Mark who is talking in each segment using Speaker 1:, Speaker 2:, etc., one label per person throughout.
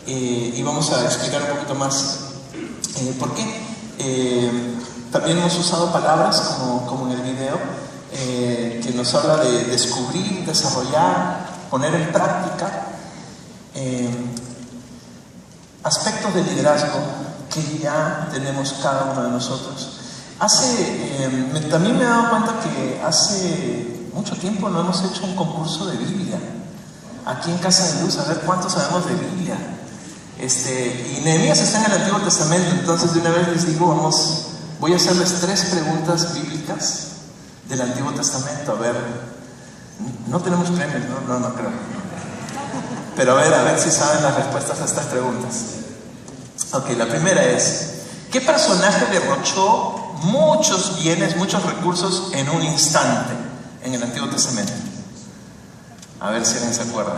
Speaker 1: Y vamos a explicar un poquito más por qué. También hemos usado palabras como en el video que nos habla de descubrir, desarrollar, poner en práctica aspectos de liderazgo que ya tenemos cada uno de nosotros. También me he dado cuenta que hace mucho tiempo no hemos hecho un concurso de Biblia aquí en Casa de Luz, a ver cuántos sabemos de Biblia. Y Nehemías está en el Antiguo Testamento, entonces de una vez les digo, voy a hacerles 3 preguntas bíblicas del Antiguo Testamento. A ver, no tenemos premios, no creo. Pero a ver si saben las respuestas a estas preguntas. Ok, la primera es: ¿qué personaje derrochó muchos bienes, muchos recursos en un instante en el Antiguo Testamento? A ver si alguien se acuerda.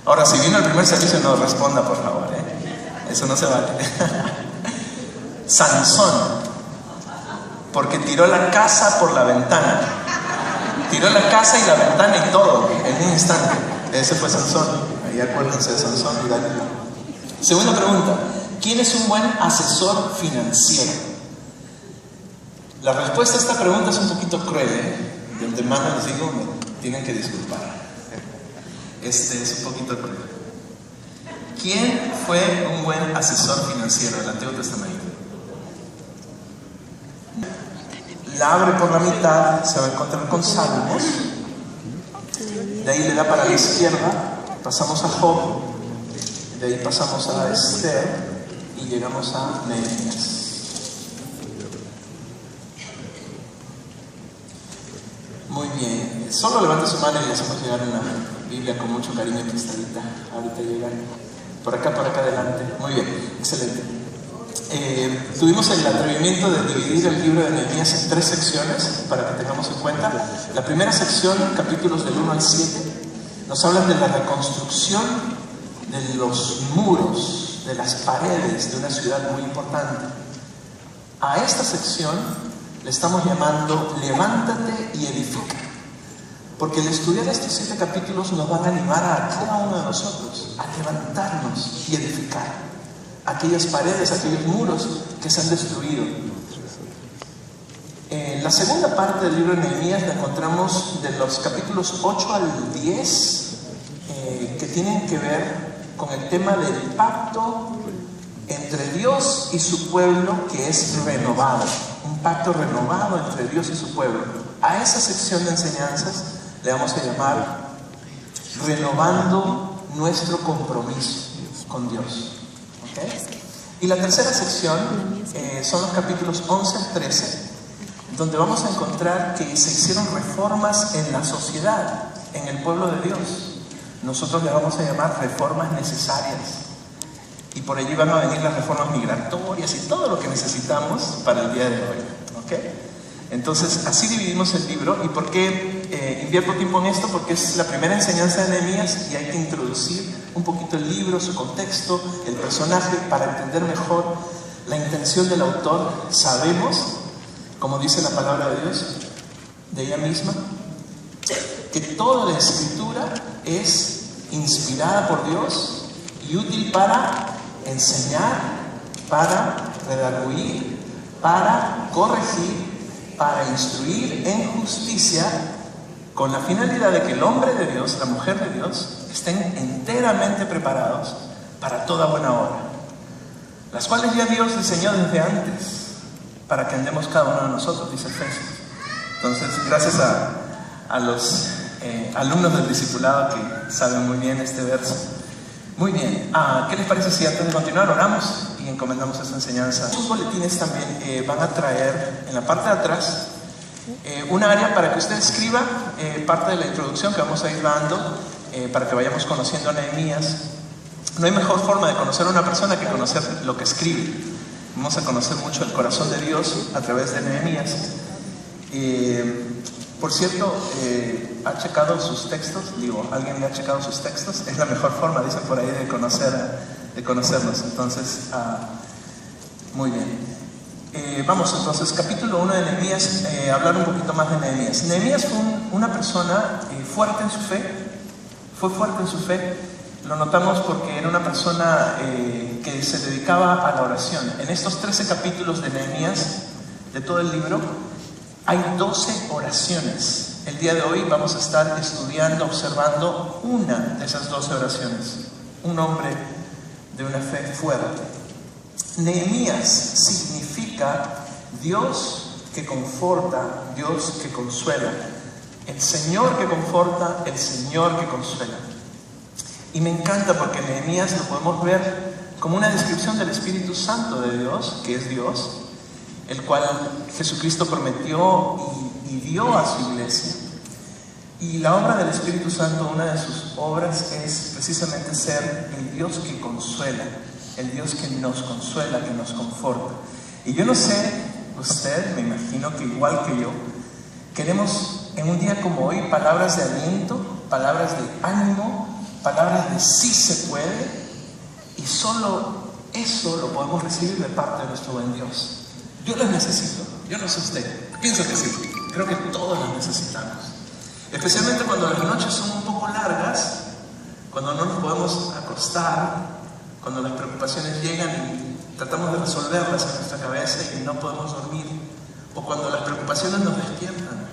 Speaker 1: Ahora, si vino al primer servicio, no responda, por favor, eso no se vale. Sansón, porque tiró la casa por la ventana. Tiró la casa y la ventana y todo en un instante. Ese fue Sansón. Ahí acuérdense de Sansón y Dalila. Segunda pregunta: ¿quién es un buen asesor financiero? La respuesta a esta pregunta es un poquito cruel, De antemano les digo, me tienen que disculpar. Es un poquito cruel. ¿Quién fue un buen asesor financiero del Antiguo Testamento? La abre por la mitad, se va a encontrar con Salmos. De ahí le da para la izquierda, pasamos a Job. De ahí pasamos a Esther y llegamos a Nehemías. Muy bien, solo levante su mano y le hacemos llegar una Biblia con mucho cariño cristadita. Ahorita llegan por acá adelante. Muy bien, excelente. Tuvimos el atrevimiento de dividir el libro de Nehemías en 3 secciones para que tengamos en cuenta. La primera sección, capítulos del 1 al 7, nos hablan de la reconstrucción de los muros, de las paredes de una ciudad muy importante. A esta sección le estamos llamando Levántate y edifica, porque el estudiar estos 7 capítulos nos van a animar a cada uno de nosotros a levantarnos y edificar aquellas paredes, aquellos muros que se han destruido. La segunda parte del libro de Nehemías la encontramos de los capítulos 8 al 10, que tienen que ver con el tema del pacto entre Dios y su pueblo, que es renovado. Un pacto renovado entre Dios y su pueblo. A esa sección de enseñanzas le vamos a llamar renovando nuestro compromiso con Dios. ¿Okay? Y la tercera sección son los capítulos 11 al 13, donde vamos a encontrar que se hicieron reformas en la sociedad, en el pueblo de Dios. Nosotros le vamos a llamar reformas necesarias. Y por allí van a venir las reformas migratorias y todo lo que necesitamos para el día de hoy. ¿Okay? Entonces, así dividimos el libro. ¿Y por qué invierto tiempo en esto? Porque es la primera enseñanza de Nehemías y hay que introducir un poquito el libro, su contexto, el personaje, para entender mejor la intención del autor. Sabemos, como dice la palabra de Dios, de ella misma, que toda la escritura es inspirada por Dios y útil para enseñar, para redarguir, para corregir, para instruir en justicia, con la finalidad de que el hombre de Dios, la mujer de Dios, estén enteramente preparados para toda buena obra, las cuales ya Dios diseñó desde antes para que andemos cada uno de nosotros, dice Efesios. Entonces, gracias a los alumnos del discipulado que saben muy bien este verso. Muy bien, ¿qué les parece si antes de continuar oramos y encomendamos esta enseñanza? Sus boletines también van a traer en la parte de atrás un área para que usted escriba parte de la introducción que vamos a ir dando para que vayamos conociendo a Nehemías. No hay mejor forma de conocer a una persona que conocer lo que escribe. Vamos a conocer mucho el corazón de Dios a través de Nehemías. Por cierto, ¿ha checado sus textos? ¿Alguien le ha checado sus textos? Es la mejor forma, dicen por ahí, de conocerlos. Entonces, muy bien. Vamos entonces, capítulo 1 de Nehemías, hablar un poquito más de Nehemías. Nehemías fue una persona fuerte en su fe, fue fuerte en su fe, Lo notamos porque era una persona que se dedicaba a la oración. En estos 13 capítulos de Nehemías, de todo el libro, hay 12 oraciones. El día de hoy vamos a estar estudiando, observando una de esas 12 oraciones. Un hombre de una fe fuerte. Nehemías significa Dios que conforta, Dios que consuela. El Señor que conforta, el Señor que consuela. Y me encanta porque Nehemías lo podemos ver como una descripción del Espíritu Santo de Dios, que es Dios, el cual Jesucristo prometió y dio a su iglesia. Y la obra del Espíritu Santo, una de sus obras es precisamente ser el Dios que consuela, el Dios que nos consuela, que nos conforta. Y yo no sé, usted, me imagino que igual que yo, queremos en un día como hoy palabras de aliento, palabras de ánimo, palabras de sí se puede, y solo eso lo podemos recibir de parte de nuestro buen Dios. Yo las necesito, yo no sé usted, pienso que sí, creo que todos las necesitamos. Especialmente cuando las noches son un poco largas, cuando no nos podemos acostar, cuando las preocupaciones llegan y tratamos de resolverlas en nuestra cabeza y no podemos dormir, o cuando las preocupaciones nos despiertan,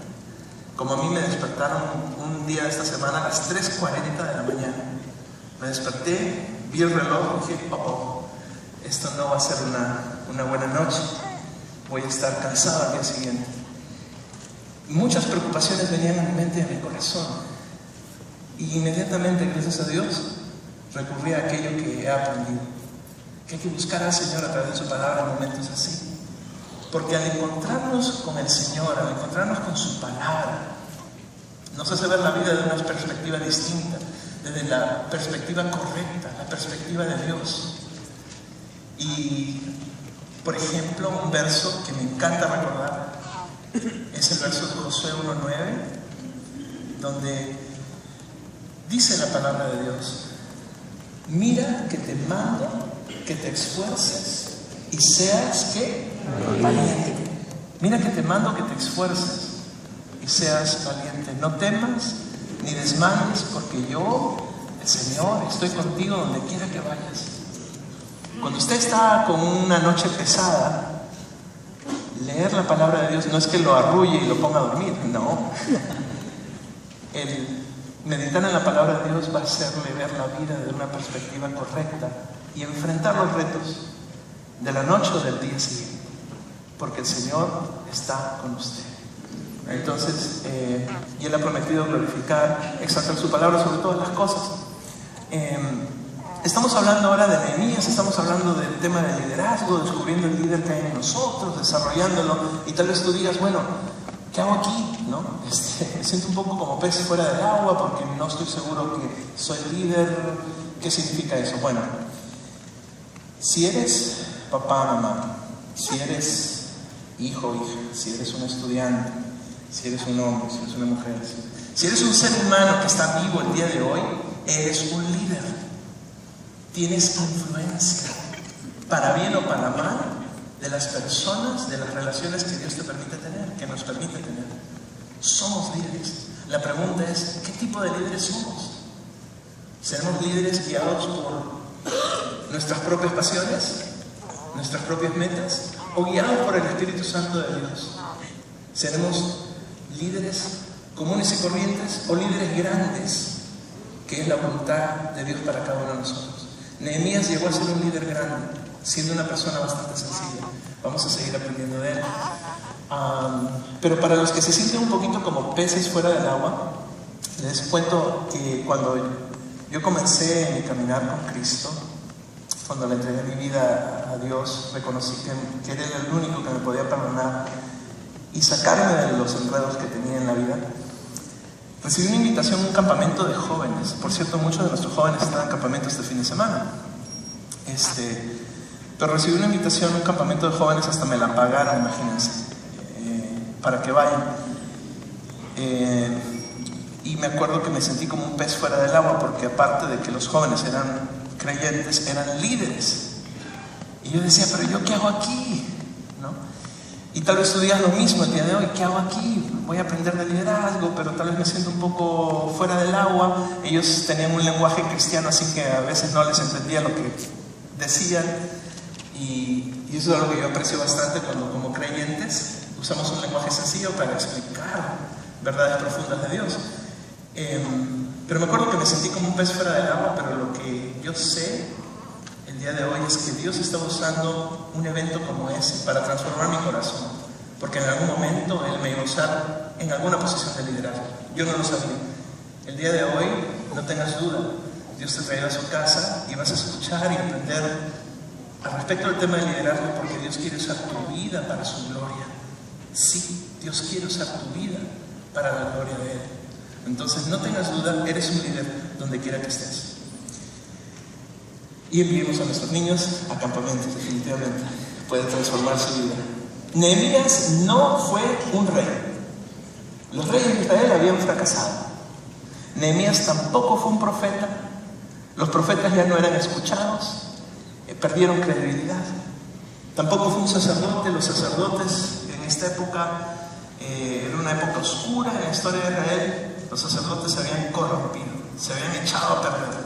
Speaker 1: como a mí me despertaron un día de esta semana a las 3:40 de la mañana. Me desperté, vi el reloj y dije, esto no va a ser una buena noche, voy a estar cansado al día siguiente. Muchas preocupaciones venían a mi mente y a mi corazón, y inmediatamente, gracias a Dios, recurrí a aquello que he aprendido, que hay que buscar al Señor a través de su palabra en momentos así. Porque al encontrarnos con el Señor, al encontrarnos con su palabra, nos hace ver la vida desde una perspectiva distinta, desde la perspectiva correcta, la perspectiva de Dios. Y, por ejemplo, un verso que me encanta recordar es el verso de Josué 1:9, donde dice la palabra de Dios: mira que te mando que te esfuerces y seas, ¿qué? Valiente. Mira que te mando que te esfuerces y seas valiente. No temas ni desmayes, porque yo, el Señor, estoy contigo donde quiera que vayas. Cuando usted está con una noche pesada, leer la palabra de Dios no es que lo arrulle y lo ponga a dormir, no. El meditar en la palabra de Dios va a hacerle ver la vida desde una perspectiva correcta y enfrentar los retos de la noche o del día siguiente, porque el Señor está con usted. Entonces, y Él ha prometido glorificar, exaltar su palabra sobre todas las cosas. Estamos hablando ahora de Nehemías, estamos hablando del tema del liderazgo, descubriendo el líder que hay en nosotros, desarrollándolo, y tal vez tú digas, bueno, ¿qué hago aquí? ¿No? Me siento un poco como pez fuera del agua porque no estoy seguro que soy líder. ¿Qué significa eso? Bueno, si eres papá, mamá, si eres hijo o hija, si eres un estudiante, si eres un hombre, si eres una mujer, si eres un ser humano que está vivo el día de hoy, eres un líder. Tienes influencia, para bien o para mal, de las personas, de las relaciones que Dios te permite tener, que nos permite tener. Somos líderes. La pregunta es, ¿qué tipo de líderes somos? ¿Seremos líderes guiados por nuestras propias pasiones, nuestras propias metas, o guiados por el Espíritu Santo de Dios? ¿Seremos líderes comunes y corrientes o líderes grandes, que es la voluntad de Dios para cada uno de nosotros? Nehemías llegó a ser un líder grande, siendo una persona bastante sencilla. Vamos a seguir aprendiendo de él. Pero para los que se sienten un poquito como peces fuera del agua, les cuento que cuando yo comencé mi caminar con Cristo, cuando le entregué mi vida a Dios, reconocí que Él era el único que me podía perdonar y sacarme de los enredos que tenía en la vida. Recibí una invitación a un campamento de jóvenes. Por cierto, muchos de nuestros jóvenes están en campamento este fin de semana. Pero recibí una invitación a un campamento de jóvenes, hasta me la pagaron, imagínense, para que vayan. Y me acuerdo que me sentí como un pez fuera del agua, porque aparte de que los jóvenes eran creyentes, eran líderes. Y yo decía, ¿pero yo qué hago aquí? ¿No? Y tal vez tú digas lo mismo el día de hoy. ¿Qué hago aquí? Voy a aprender de liderazgo, pero tal vez me siento un poco fuera del agua. Ellos tenían un lenguaje cristiano, así que a veces no les entendía lo que decían. Y eso es algo que yo aprecio bastante cuando como creyentes usamos un lenguaje sencillo para explicar verdades profundas de Dios. Pero me acuerdo que me sentí como un pez fuera del agua, pero lo que yo sé el día de hoy es que Dios está usando un evento como ese para transformar mi corazón, porque en algún momento Él me iba a usar en alguna posición de liderazgo. Yo no lo sabía. El día de hoy, no tengas duda, Dios te traerá a su casa y vas a escuchar y aprender al respecto del tema del liderazgo, porque Dios quiere usar tu vida para su gloria. Sí, Dios quiere usar tu vida para la gloria de Él. Entonces no tengas duda, eres un líder donde quiera que estés. Y enviemos a nuestros niños a campamentos, definitivamente. Puede transformar su vida. Nehemías no fue un rey. Los reyes de Israel habían fracasado. Nehemías tampoco fue un profeta. Los profetas ya no eran escuchados. Perdieron credibilidad. Tampoco fue un sacerdote. Los sacerdotes en esta época era una época oscura en la historia de Israel. Los sacerdotes se habían corrompido, se habían echado a perder.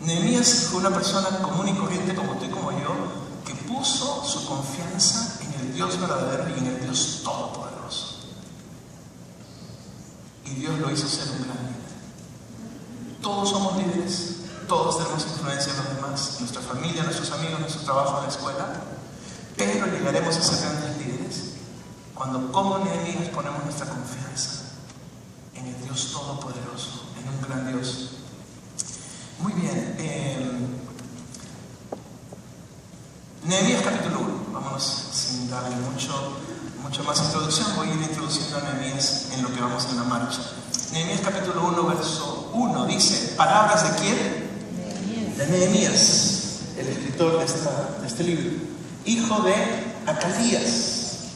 Speaker 1: Nehemías fue una persona común y corriente como tú y como yo, que puso su confianza en el Dios verdadero y en el Dios todopoderoso. Y Dios lo hizo ser un gran líder. Todos somos líderes, todos tenemos influencia en los demás, en nuestra familia, nuestros amigos, nuestro trabajo, en la escuela, pero llegaremos a ser grandes líderes cuando, como Nehemías, ponemos nuestra confianza en el Dios todopoderoso, en un gran Dios. Muy bien, Nehemías capítulo 1, vámonos sin darle mucho más introducción, voy a ir introduciendo a Nehemías en lo que vamos en la marcha. Nehemías capítulo 1, verso 1 dice, ¿palabras de quién? De Nehemías, el escritor de este libro, hijo de Acalías.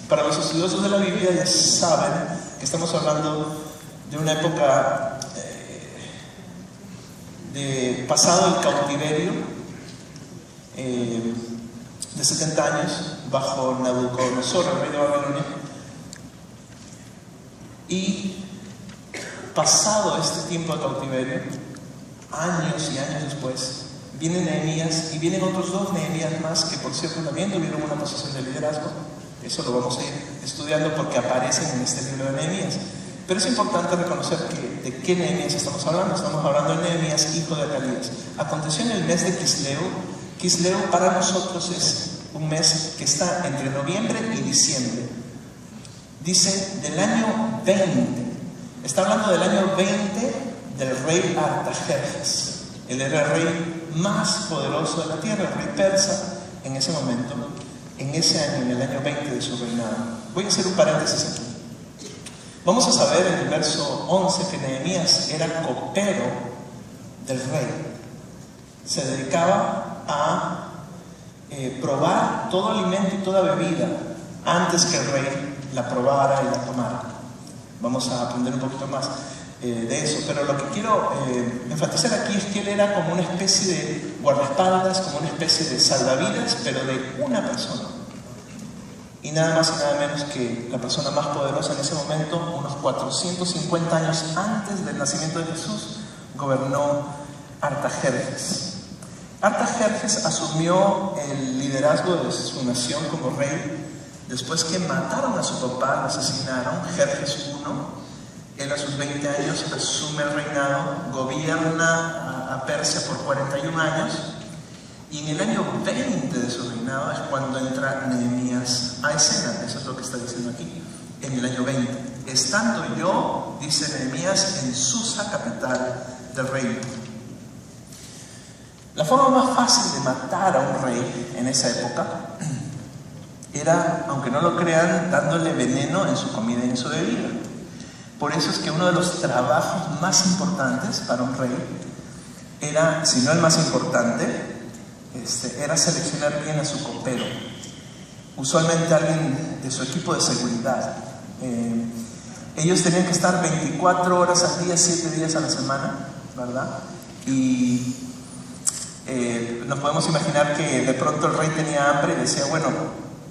Speaker 1: Para los estudiosos de la Biblia ya saben que estamos hablando de una época de pasado el cautiverio de 70 años bajo Nabucodonosor, el rey de Babilonia, y pasado este tiempo de cautiverio, años y años después, viene Nehemías y vienen otros dos Nehemías más que, por cierto, también tuvieron una posición de liderazgo. Eso lo vamos a ir estudiando porque aparecen en este libro de Nehemías. Pero es importante reconocer de qué Nehemías estamos hablando. Estamos hablando de Nehemías, hijo de Acalías. Aconteció en el mes de Quisleu. Quisleu para nosotros es un mes que está entre noviembre y diciembre. Dice del año 20. Está hablando del año 20 del rey Artajerjes. Él era el rey más poderoso de la tierra, el rey persa en ese momento, en ese año, en el año 20 de su reinado. Voy a hacer un paréntesis aquí. Vamos a saber en el verso 11 que Nehemías era copero del rey. Se dedicaba a probar todo alimento y toda bebida antes que el rey la probara y la tomara. Vamos a aprender un poquito más de eso, pero lo que quiero enfatizar aquí es que él era como una especie de guardaespaldas, como una especie de salvavidas, pero de una persona. Y nada más y nada menos que la persona más poderosa en ese momento, unos 450 años antes del nacimiento de Jesús, gobernó Artajerjes. Artajerjes asumió el liderazgo de su nación como rey después que mataron a su papá, lo asesinaron, Jerjes I. Él a sus 20 años asume el reinado, gobierna a Persia por 41 años. Y en el año 20 de su reinado es cuando entra Nehemías a escena. Eso es lo que está diciendo aquí. En el año 20. Estando yo, dice Nehemías, en Susa, capital del reino. La forma más fácil de matar a un rey en esa época era, aunque no lo crean, dándole veneno en su comida y en su bebida. Por eso es que uno de los trabajos más importantes para un rey era, si no el más importante, era seleccionar bien a su copero, usualmente alguien de su equipo de seguridad. Ellos tenían que estar 24 horas al día, 7 días a la semana, ¿verdad? Y nos podemos imaginar que de pronto el rey tenía hambre y decía, bueno,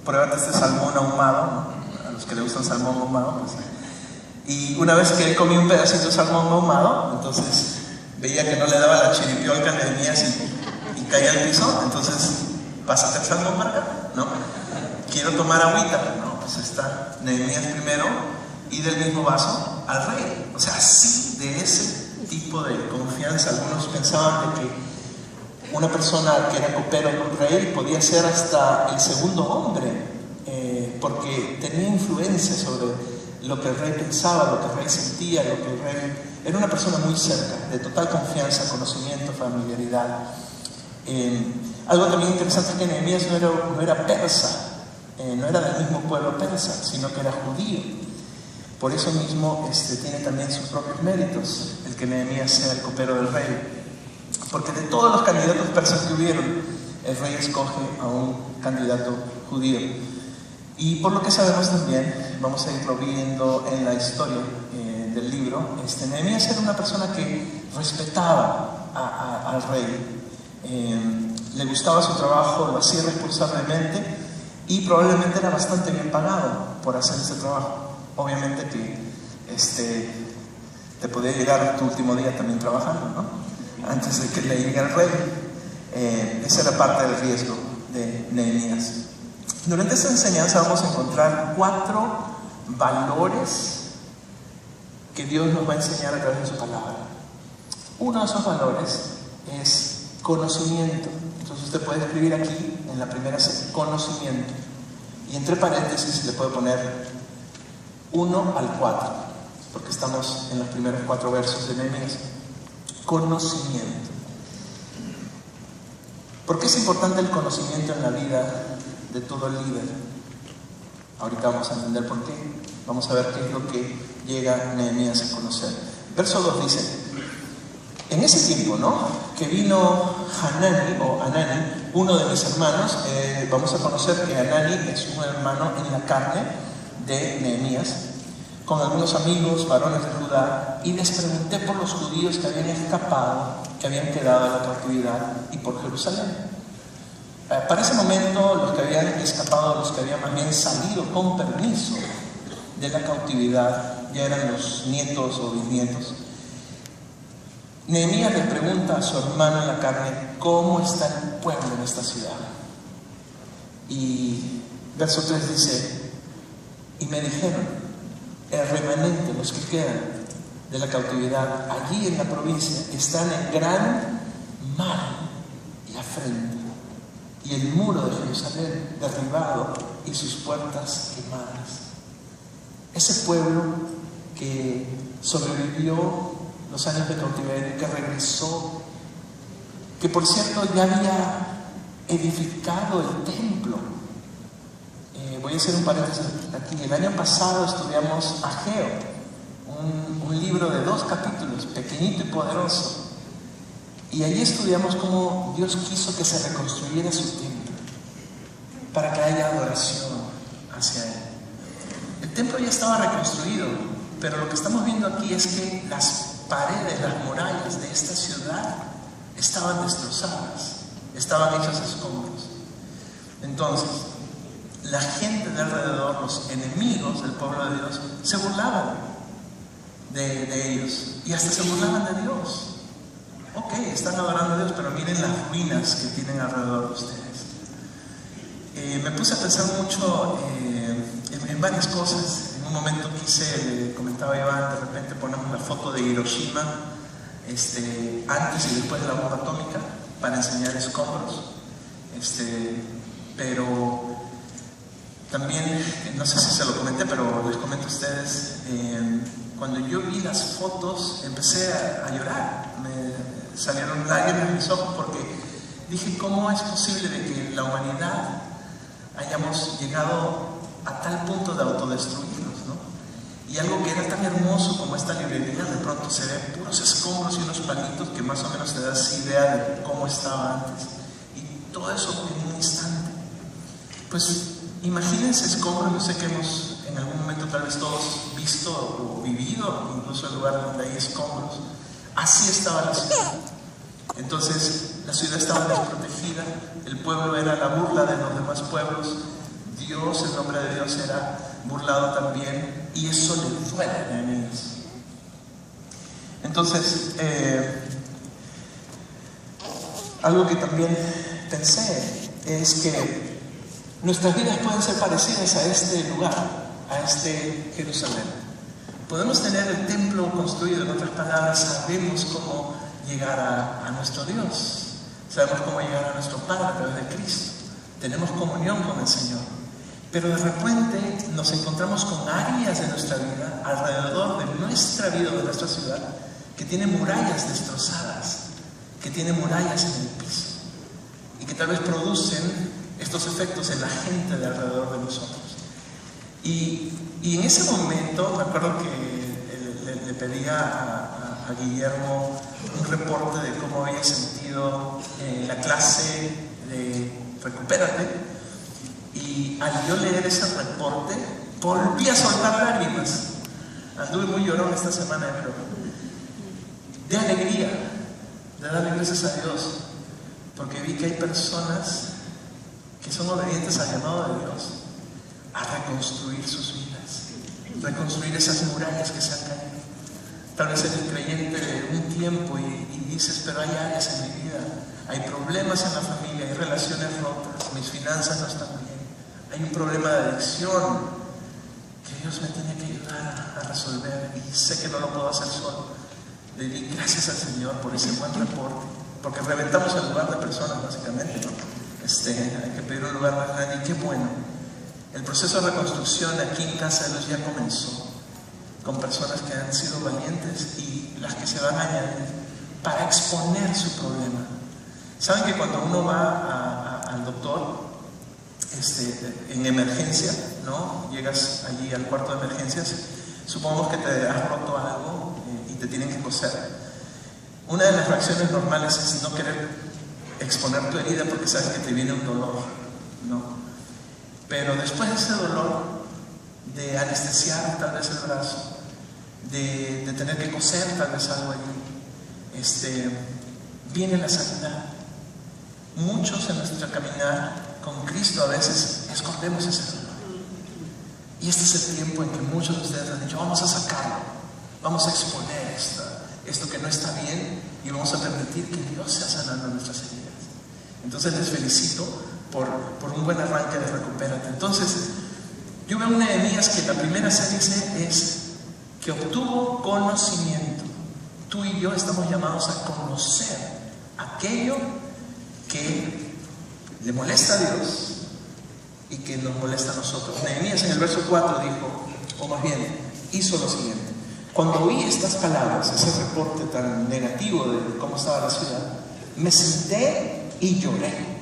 Speaker 1: pruébate este salmón ahumado, ¿no? A los que le gustan salmón ahumado, pues. Y una vez que él comió un pedacito de salmón ahumado, entonces veía que no le daba la chiripiolca a Nehemías y caía al piso. Entonces, pásate el salmón para acá, ¿no? Quiero tomar agüita, ¿no? Pues está Nehemías primero y del mismo vaso al rey. O sea, así, de ese tipo de confianza. Algunos pensaban de que una persona que era copero de un rey podía ser hasta el segundo hombre, porque tenía influencia sobre lo que el rey pensaba, lo que el rey sentía, lo que el rey... Era una persona muy cerca, de total confianza, conocimiento, familiaridad. Algo también interesante es que Nehemías no era persa, no era del mismo pueblo persa, sino que era judío. Por eso mismo tiene también sus propios méritos el que Nehemías sea el copero del rey. Porque de todos los candidatos persas que hubieron, el rey escoge a un candidato judío. Y por lo que sabemos también, vamos a irlo viendo en la historia del libro, Nehemías era una persona que respetaba al rey. Le gustaba su trabajo, lo hacía responsablemente y probablemente era bastante bien pagado por hacer ese trabajo. Obviamente que te podía llegar tu último día también trabajando, ¿no? Antes de que le llegue al rey. Esa era parte del riesgo de Nehemías. Durante esta enseñanza vamos a encontrar 4 valores que Dios nos va a enseñar a través de su palabra. Uno de esos valores es conocimiento. Entonces usted puede escribir aquí en la primera sección, conocimiento. Y entre paréntesis le puede poner 1 al 4, porque estamos en los primeros 4 versos de Nehemías. Conocimiento. ¿Por qué es importante el conocimiento en la vida de todo líder? Ahorita vamos a entender por qué. Vamos a ver qué es lo que llega Nehemías a conocer. Verso 2 dice: en ese tiempo, ¿no?, que vino Hanani, uno de mis hermanos. Vamos a conocer que Hanani es un hermano en la carne de Nehemías, con algunos amigos, varones de Judá, y les pregunté por los judíos que habían escapado, que habían quedado en la cautividad, y por Jerusalén. Para ese momento, los que habían escapado, los que habían más bien salido con permiso de la cautividad, ya eran los nietos o bisnietos. Nehemías le pregunta a su hermano en la carne cómo está el pueblo en esta ciudad. Y verso 3 dice: y me dijeron, el remanente, los que quedan de la cautividad allí en la provincia, están en gran mal y afrenta, y el muro de Jerusalén derribado y sus puertas quemadas. Ese pueblo que sobrevivió los años de cautiverio, que regresó, que por cierto ya había edificado el templo. Voy a hacer un paréntesis aquí. El año pasado estudiamos Ageo, un libro de 2 capítulos, pequeñito y poderoso. Y allí estudiamos cómo Dios quiso que se reconstruyera su templo, para que haya adoración hacia Él. El templo ya estaba reconstruido, pero lo que estamos viendo aquí es que las paredes, las murallas de esta ciudad estaban destrozadas, estaban hechas escombros. Entonces, la gente de alrededor, los enemigos del pueblo de Dios, se burlaban de ellos y hasta se burlaban de Dios. Ok, están adorando a Dios, pero miren las ruinas que tienen alrededor de ustedes. Me puse a pensar mucho en varias cosas. En un momento le comentaba a Iván, de repente ponemos la foto de Hiroshima antes y después de la bomba atómica para enseñar escombros. Pero también, no sé si se lo comenté, pero les comento a ustedes, cuando yo vi las fotos empecé a llorar. Me salieron lágrimas en mis ojos porque dije, ¿cómo es posible de que la humanidad hayamos llegado a tal punto de autodestruirnos, ¿no? Y algo que era tan hermoso como esta librería, de pronto se ven puros escombros y unos palitos que más o menos te das idea de cómo estaba antes. Y todo eso en un instante. Pues imagínense escombros. Yo sé que hemos en algún momento tal vez todos visto o vivido incluso en lugares donde hay escombros. Así estaba la ciudad. Entonces la ciudad estaba desprotegida, el pueblo era la burla de los demás pueblos, Dios, el nombre de Dios era burlado también, y eso le duele a Nehemías. Entonces, algo que también pensé es que nuestras vidas pueden ser parecidas a este lugar, a este Jerusalén. Podemos tener el templo construido, en otras palabras, sabemos cómo llegar a nuestro Dios, sabemos cómo llegar a nuestro Padre a través de Cristo, tenemos comunión con el Señor, pero de repente nos encontramos con áreas de nuestra vida, alrededor de nuestra vida o de nuestra ciudad, que tienen murallas destrozadas, que tienen murallas en el piso, y que tal vez producen estos efectos en la gente de alrededor de nosotros. Y en ese momento me acuerdo que le pedía a Guillermo un reporte de cómo había sentido la clase de Recupérate, y al yo leer ese reporte volví a soltar lágrimas. Anduve muy llorón esta semana, pero de alegría, de darle gracias a Dios, porque vi que hay personas que son obedientes al llamado de Dios a reconstruir sus vidas, reconstruir esas murallas que se han caído. Tal vez eres creyente de un tiempo y dices, pero hay áreas en mi vida, hay problemas en la familia, hay relaciones rotas, mis finanzas no están bien, hay un problema de adicción que Dios me tiene que ayudar a resolver, y sé que no lo puedo hacer solo. Le di gracias al Señor por ese buen reporte, porque reventamos el lugar de personas básicamente, ¿no? Hay que pedir un lugar más grande, y qué bueno. El proceso de reconstrucción aquí en Casa de Dios ya comenzó, con personas que han sido valientes y las que se van a añadir para exponer su problema. Saben que cuando uno va al doctor en emergencia, ¿no? Llegas allí al cuarto de emergencias, supongamos que te has roto algo y te tienen que coser. Una de las reacciones normales es no querer exponer tu herida porque sabes que te viene un dolor, ¿no? Pero después de ese dolor, de anestesiar tal vez el brazo, de tener que coser tal vez algo allí, viene la sanidad. Muchos en nuestro caminar con Cristo a veces escondemos ese dolor. Y este es el tiempo en que muchos de ustedes han dicho, vamos a sacarlo, vamos a exponer esto que no está bien, y vamos a permitir que Dios sea sanando nuestras heridas. Entonces les felicito por un buen arranque de Recupérate. Entonces, yo veo un Nehemías que la primera se dice es que obtuvo conocimiento. Tú y yo estamos llamados a conocer aquello que le molesta a Dios y que nos molesta a nosotros. Nehemías en el verso 4 dijo, o más bien, hizo lo siguiente. Cuando oí estas palabras, ese reporte tan negativo de cómo estaba la ciudad, me senté y lloré.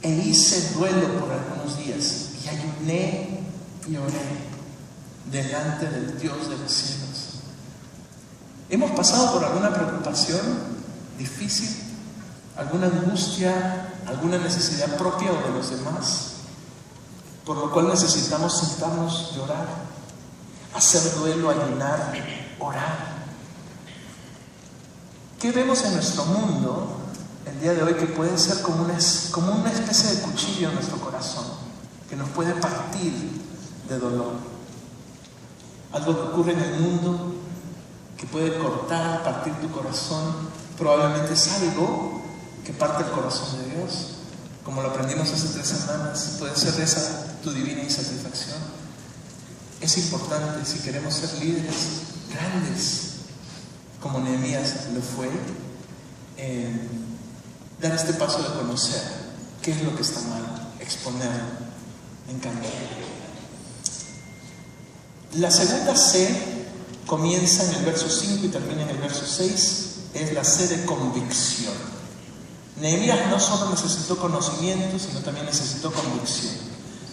Speaker 1: E hice duelo por algunos días, y ayuné y oré delante del Dios de los cielos. ¿Hemos pasado por alguna preocupación difícil, alguna angustia, alguna necesidad propia o de los demás, por lo cual necesitamos sentarnos, llorar, hacer duelo, ayunar, orar? ¿Qué vemos en nuestro mundo el día de hoy que puede ser como una especie de cuchillo en nuestro corazón, que nos puede partir de dolor? Algo que ocurre en el mundo que puede cortar, partir tu corazón, probablemente es algo que parte el corazón de Dios, como lo aprendimos hace 3 semanas. Puede ser esa tu divina insatisfacción. Es importante, si queremos ser líderes grandes como Nehemías lo fue, dar este paso de conocer qué es lo que está mal, exponerlo, en cambio. La segunda C comienza en el verso 5 y termina en el verso 6, es la C de convicción. Nehemías no solo necesitó conocimiento, sino también necesitó convicción.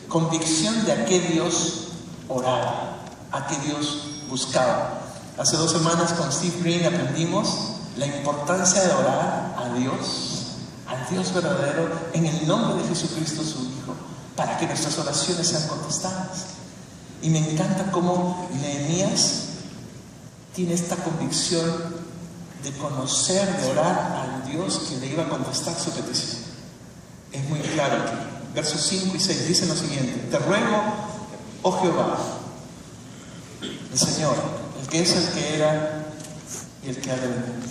Speaker 1: Convicción de a qué Dios oraba, a qué Dios buscaba. Hace 2 semanas con Steve Green aprendimos la importancia de orar a Dios, al Dios verdadero, en el nombre de Jesucristo su Hijo, para que nuestras oraciones sean contestadas. Y me encanta cómo Nehemías tiene esta convicción de conocer, de orar al Dios que le iba a contestar su petición. Es muy claro aquí. versos 5 y 6, dice lo siguiente: te ruego, oh Jehová, el Señor, el que es, el que era y el que ha de venir,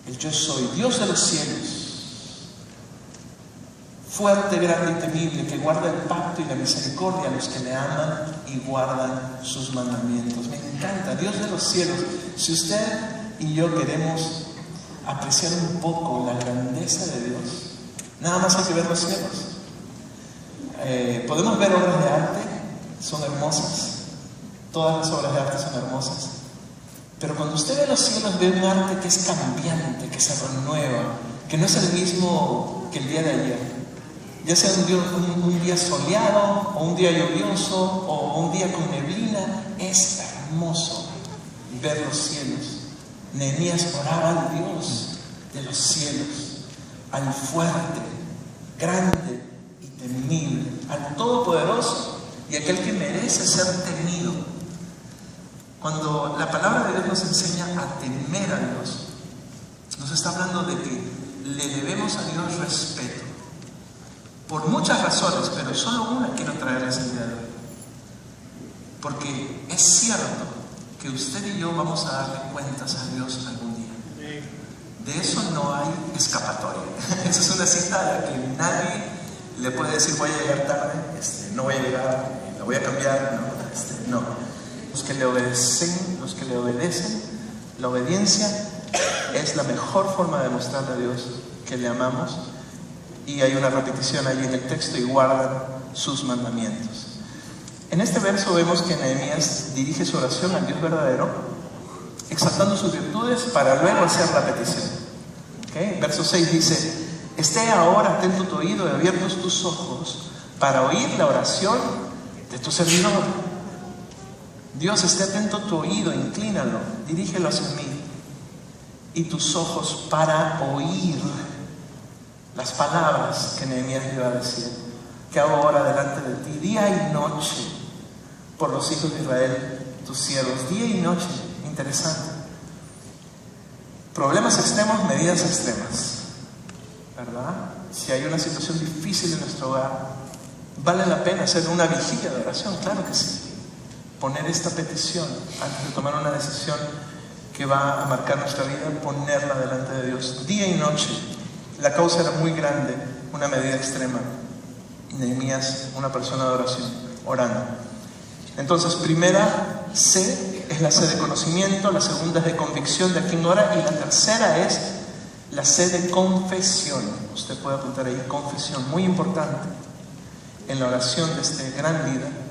Speaker 1: el yo soy, Dios de los cielos, fuerte, grande y temible, que guarda el pacto y la misericordia a los que le aman y guardan sus mandamientos. Me encanta, Dios de los cielos. Si usted y yo queremos apreciar un poco la grandeza de Dios, nada más hay que ver los cielos. Podemos ver obras de arte, son hermosas, todas las obras de arte son hermosas, pero cuando usted ve los cielos, ve un arte que es cambiante, que se renueva, que no es el mismo que el día de ayer. Ya sea un día soleado, o un día lluvioso, o un día con neblina, es hermoso ver los cielos. Nehemías oraba al Dios de los cielos, al fuerte, grande y temible, al todopoderoso y aquel que merece ser temido. Cuando la palabra de Dios nos enseña a temer a Dios, nos está hablando de que le debemos a Dios respeto. Por muchas razones, pero solo una quiero traerles el día de hoy. Porque es cierto que usted y yo vamos a darle cuentas a Dios algún día. De eso no hay escapatoria. Esa es una cita a la que nadie le puede decir: voy a llegar tarde, no voy a llegar, la voy a cambiar. No. Los que le obedecen, la obediencia es la mejor forma de mostrarle a Dios que le amamos. Y hay una repetición allí en el texto: y guardan sus mandamientos. En este verso vemos que Nehemías dirige su oración al Dios verdadero, exaltando sus virtudes para luego hacer la petición. ¿Okay? Verso 6 dice: esté ahora atento tu oído y abiertos tus ojos para oír la oración de tu servidor. Dios, esté atento tu oído, inclínalo, dirígelo hacia mí, y tus ojos para oír las palabras que Nehemías le iba a decir. Que hago ahora delante de ti, día y noche, por los hijos de Israel, tus siervos, día y noche. Interesante. Problemas extremos, medidas extremas, ¿verdad? Si hay una situación difícil en nuestro hogar, vale la pena hacer una vigilia de oración, claro que sí. Poner esta petición antes de tomar una decisión que va a marcar nuestra vida, ponerla delante de Dios, día y noche. La causa era muy grande, una medida extrema. Nehemías, una persona de oración, orando. Entonces, primera C es la C de conocimiento, la segunda es de convicción de a quien ora, y la tercera es la C de confesión. Usted puede apuntar ahí, confesión, muy importante en la oración de este gran líder.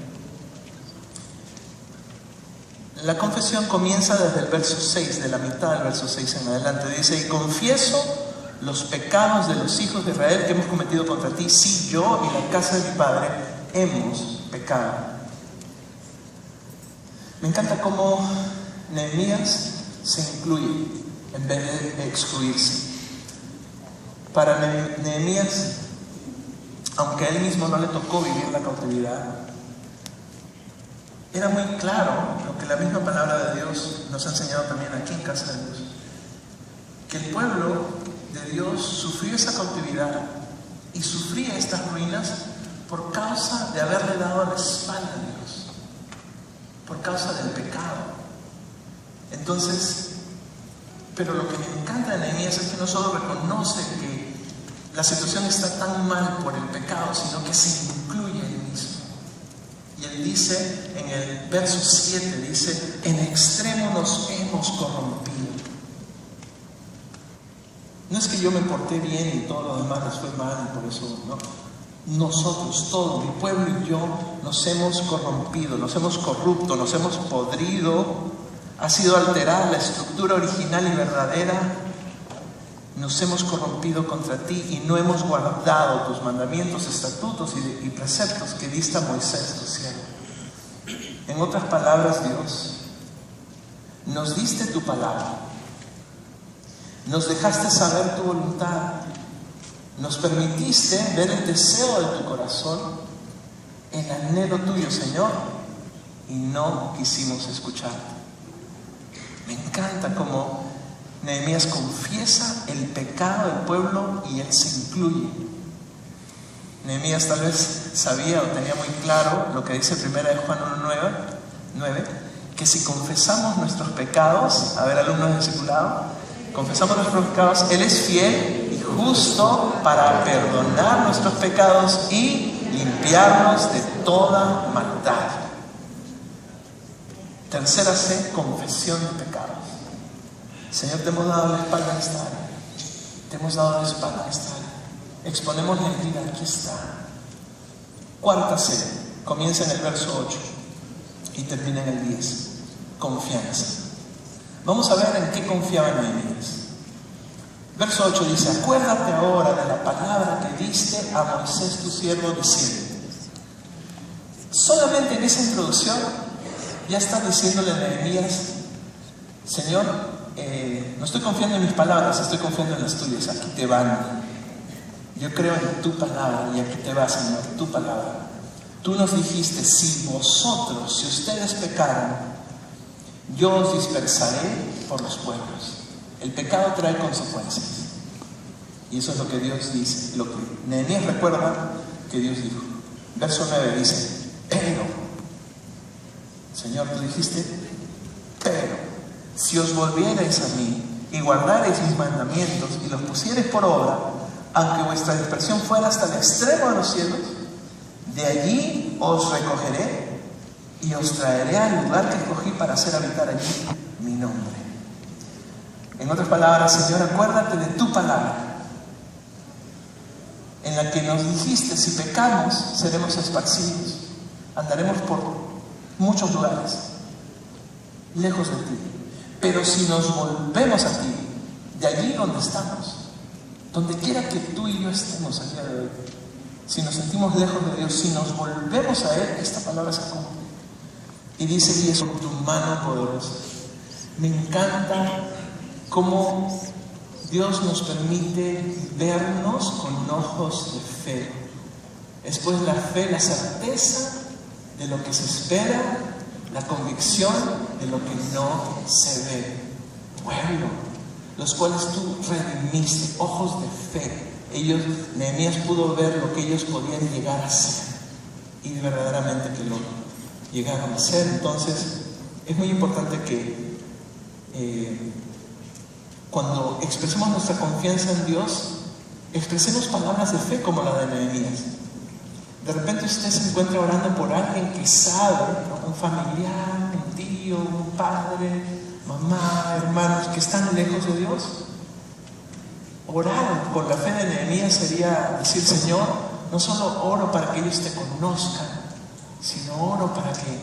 Speaker 1: La confesión comienza desde el verso 6, de la mitad del verso 6 en adelante. Dice: y confieso los pecados de los hijos de Israel que hemos cometido contra ti. Sí, yo y la casa de mi padre hemos pecado. Me encanta cómo Nehemías se incluye en vez de excluirse. Para Nehemías, aunque a él mismo no le tocó vivir la cautividad, era muy claro lo que la misma palabra de Dios nos ha enseñado también aquí en Casa de Dios, que el pueblo de Dios sufrió esa cautividad y sufría estas ruinas por causa de haberle dado la espalda a Dios, por causa del pecado. Entonces, pero lo que me encanta de Nehemías es que no solo reconoce que la situación está tan mal por el pecado, sino que se incluye él mismo. Y él dice en el verso 7, dice: en extremo nos hemos corrompido. No es que yo me porté bien y todos los demás les fue mal y por eso no. Nosotros, todo, mi pueblo y yo, nos hemos corrompido, nos hemos corrupto, nos hemos podrido. Ha sido alterada la estructura original y verdadera. Nos hemos corrompido contra ti y no hemos guardado tus mandamientos, estatutos y preceptos que diste a Moisés, tu siervo. En otras palabras, Dios, nos diste tu palabra, nos dejaste saber tu voluntad, nos permitiste ver el deseo de tu corazón, el anhelo tuyo, Señor, y no quisimos escucharte. Me encanta cómo Nehemías confiesa el pecado del pueblo y él se incluye. Nehemías tal vez sabía o tenía muy claro lo que dice 1 Juan 1:9, que si confesamos nuestros pecados, a ver, alumnos del discipulado, confesamos nuestros pecados, Él es fiel y justo para perdonar nuestros pecados y limpiarnos de toda maldad. Tercera C, confesión de pecados. Señor, te hemos dado la espalda en esta área. Te hemos dado la espalda en esta área. Exponemos la herida, aquí está. Cuarta C, comienza en el verso 8 y termina en el 10. Confianza. Vamos a ver en qué confiaba Nehemías. Verso 8 dice: acuérdate ahora de la palabra que diste a Moisés tu siervo diciendo. Solamente en esa introducción ya está diciéndole a Nehemías: Señor, no estoy confiando en mis palabras, estoy confiando en las tuyas. Aquí te van. Yo creo en tu palabra y aquí te va, Señor, tu palabra. Tú nos dijiste: si ustedes pecaran, yo os dispersaré por los pueblos. El pecado trae consecuencias. Y eso es lo que Dios dice, lo que Nehemías recuerda que Dios dijo. Verso 9 dice: pero, Señor, tú dijiste, pero, si os volvierais a mí y guardarais mis mandamientos y los pusierais por obra, aunque vuestra dispersión fuera hasta el extremo de los cielos, de allí os recogeré y os traeré al lugar que escogí para hacer habitar allí mi nombre. En otras palabras, Señor, acuérdate de tu palabra, en la que nos dijiste: si pecamos, seremos esparcidos, andaremos por muchos lugares, lejos de ti. Pero si nos volvemos a ti, de allí donde estamos, donde quiera que tú y yo estemos el día de hoy, si nos sentimos lejos de Dios, si nos volvemos a Él, esta palabra se cumple. Y dice: y es con tu mano poderosa. Me encanta cómo Dios nos permite vernos con ojos de fe. Es pues la fe, la certeza de lo que se espera, la convicción de lo que no se ve. Pueblo, los cuales tú redimiste, ojos de fe. Nehemías pudo ver lo que ellos podían llegar a ser, y verdaderamente que lo llegaron a ser. Entonces, es muy importante que cuando expresemos nuestra confianza en Dios, expresemos palabras de fe como la de Nehemías. De repente usted se encuentra orando por alguien que sabe, un familiar, un tío, un padre, mamá, hermanos que están lejos de Dios. Orar con la fe de Nehemías sería decir: Señor, no solo oro para que ellos te conozcan, sino oro para que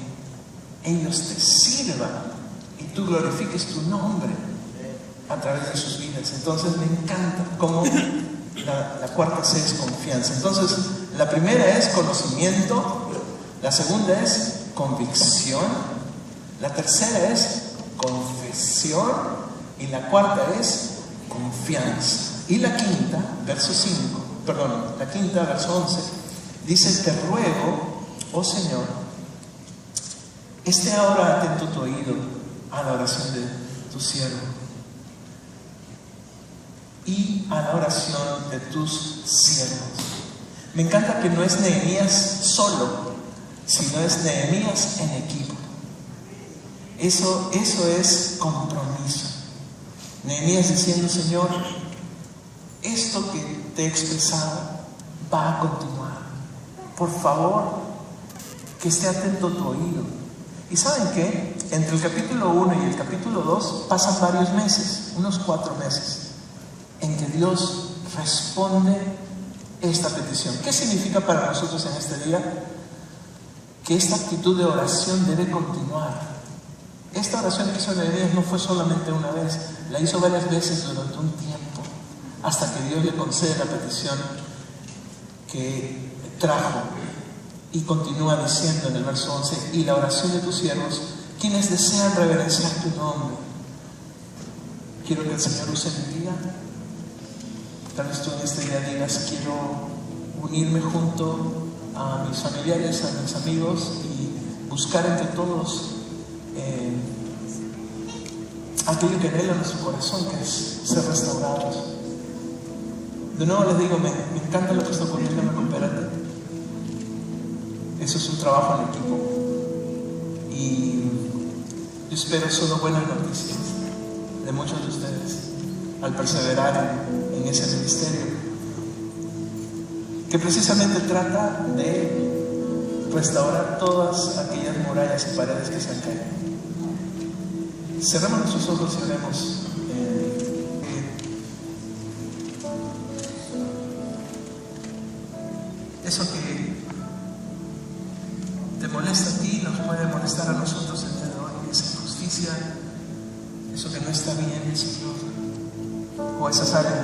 Speaker 1: ellos te sirvan y tú glorifiques tu nombre a través de sus vidas. Entonces me encanta cómo la cuarta C es confianza. Entonces, la primera es conocimiento, la segunda es convicción, la tercera es confesión y la cuarta es confianza. Y la quinta, verso 11, dice: te ruego, oh Señor, esté ahora atento tu oído a la oración de tu siervo y a la oración de tus siervos. Me encanta que no es Nehemías solo, sino es Nehemías en equipo. Eso es compromiso. Nehemías diciendo: Señor, esto que te he expresado va a continuar. Por favor, que esté atento tu oído. ¿Y saben qué? Entre el capítulo 1 y el capítulo 2 pasan varios meses, unos 4 meses, en que Dios responde esta petición. ¿Qué significa para nosotros en este día? Que esta actitud de oración debe continuar. Esta oración que hizo Nehemías no fue solamente una vez, la hizo varias veces durante un tiempo, hasta que Dios le concede la petición que trajo. Y continúa diciendo en el verso 11: y la oración de tus siervos, quienes desean reverenciar tu nombre. Quiero que el Señor use mi vida. Tal vez tú en este día digas: quiero unirme junto a mis familiares, a mis amigos, y buscar entre todos aquello que anhela nuestro corazón, que es ser restaurados. De nuevo les digo, me encanta lo que está ocurriendo en Cooperate. Eso es un trabajo en equipo. Y yo espero solo buenas noticias de muchos de ustedes al perseverar en ese ministerio, que precisamente trata de restaurar todas aquellas murallas y paredes que se han caído. Cerremos nuestros ojos y oremos. Eso que te molesta a ti nos puede molestar a nosotros el día de hoy. Esa injusticia, eso que no está bien, Señor, o esas áreas